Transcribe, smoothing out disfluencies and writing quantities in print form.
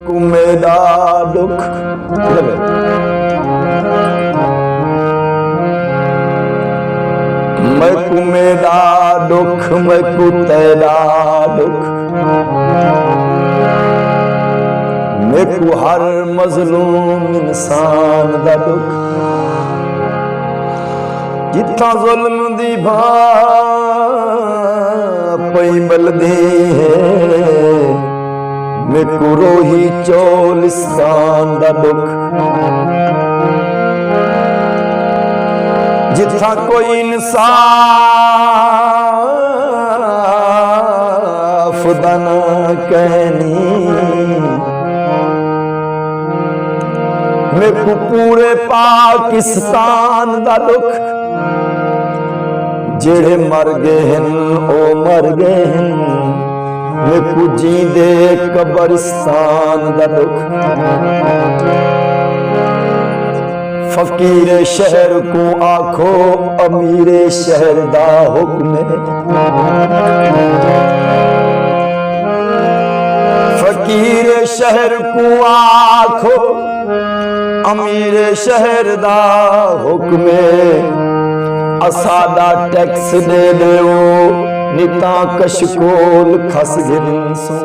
मेरा दुख मैं मेरा दुख मैं तेरा दुख मैं हर मजलूम इंसान दा दुख जिथा जुल्म दी भा पई बलदी है मैं रोही चोलिस्तान दा दुख जिथा कोई इंसाफ दा ना कहनी मैं पूरे पाकिस्तान दा दुख जेड़े मर गए हैं ओ मर गए हैं मैं जींदे कब्रिस्तान दा दुख फकीर शहर को आखो अमीरे शहर दा हुक्म फकीर शहर को आखो अमीरे शहर दा हुक्म असादा टैक्स दे दो निता कशकोल खस गिन सो